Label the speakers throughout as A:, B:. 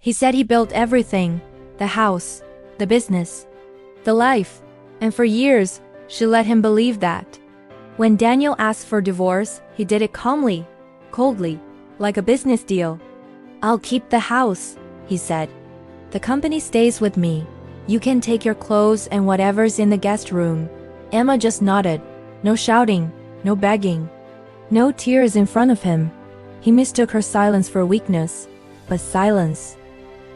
A: He said he built everything, the house, the business, the life, and for years, she let him believe that. When Daniel asked for divorce, he did it calmly, coldly, like a business deal. "I'll keep the house," he said. "The company stays with me. You can take your clothes and whatever's in the guest room." Emma just nodded. No shouting, no begging, no tears in front of him. He mistook her silence for weakness, but silence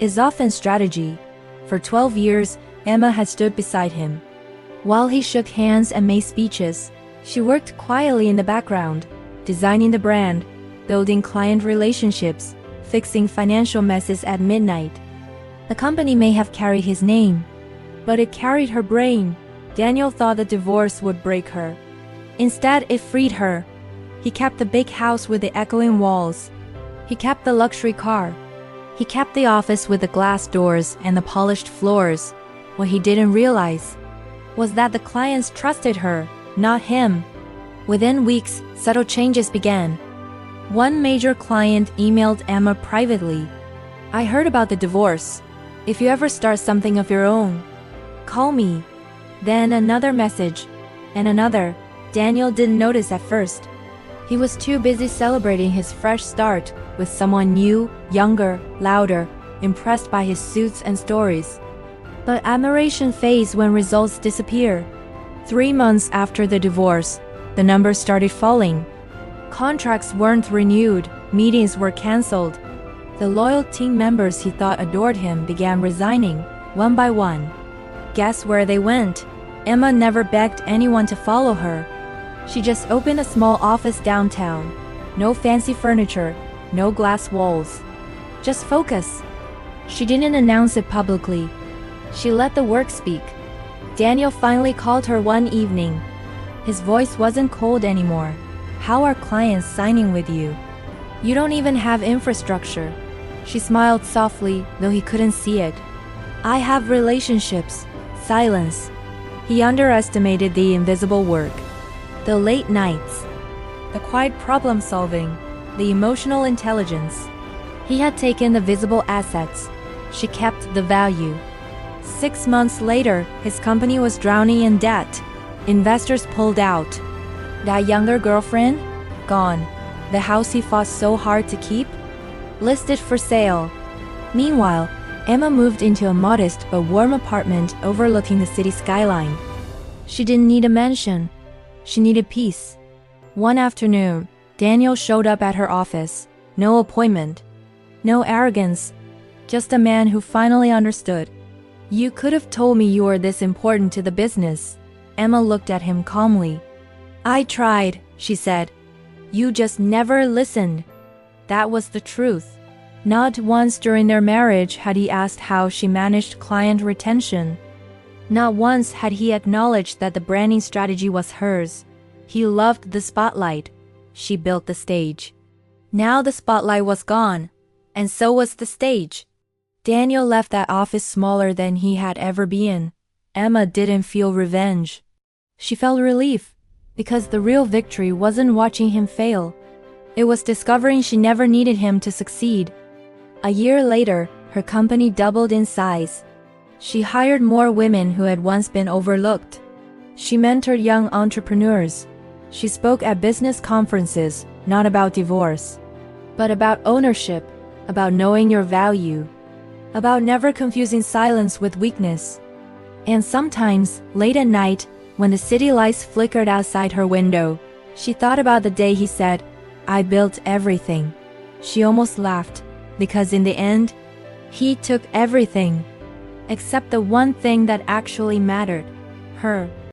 A: is often strategy. For 12 years, Emma had stood beside him. While he shook hands and made speeches, she worked quietly in the background, designing the brand, building client relationships, fixing financial messes at midnight. The company may have carried his name, but it carried her brain. Daniel thought the divorce would break her. Instead, it freed her. He kept the big house with the echoing walls. He kept the luxury car. He kept the office with the glass doors and the polished floors. What he didn't realize was that the clients trusted her, not him. Within weeks, subtle changes began. One major client emailed Emma privately. "I heard about the divorce. If you ever start something of your own, call me." Then another message, and another. Daniel didn't notice at first. He was too busy celebrating his fresh start with someone new, younger, louder, impressed by his suits and stories. But admiration fades when results disappear. 3 months after the divorce, the numbers started falling. Contracts weren't renewed, meetings were cancelled. The loyal team members he thought adored him began resigning, one by one. Guess where they went? Emma never begged anyone to follow her. She just opened a small office downtown. No fancy furniture, no glass walls. Just focus. She didn't announce it publicly. She let the work speak. Daniel finally called her one evening. His voice wasn't cold anymore. "How are clients signing with you? You don't even have infrastructure." She smiled softly, though he couldn't see it. "I have relationships." Silence. He underestimated the invisible work. The late nights. The quiet problem solving. The emotional intelligence. He had taken the visible assets. She kept the value. 6 months later, his company was drowning in debt. Investors pulled out. That younger girlfriend? Gone. The house he fought so hard to keep? Listed for sale. Meanwhile, Emma moved into a modest but warm apartment overlooking the city skyline. She didn't need a mansion. She needed peace. One afternoon, Daniel showed up at her office. No appointment. No arrogance. Just a man who finally understood. "You could have told me you were this important to the business." Emma looked at him calmly. "I tried," she said. "You just never listened." That was the truth. Not once during their marriage had he asked how she managed client retention. Not once had he acknowledged that the branding strategy was hers. He loved the spotlight. She built the stage. Now the spotlight was gone, and so was the stage. Daniel left that office smaller than he had ever been. Emma didn't feel revenge. She felt relief, because the real victory wasn't watching him fail. It was discovering she never needed him to succeed. A year later, her company doubled in size. She hired more women who had once been overlooked. She mentored young entrepreneurs. She spoke at business conferences, not about divorce, but about ownership, about knowing your value, about never confusing silence with weakness. And sometimes, late at night, when the city lights flickered outside her window, she thought about the day he said, "I built everything." She almost laughed, because in the end, he took everything, except the one thing that actually mattered, her.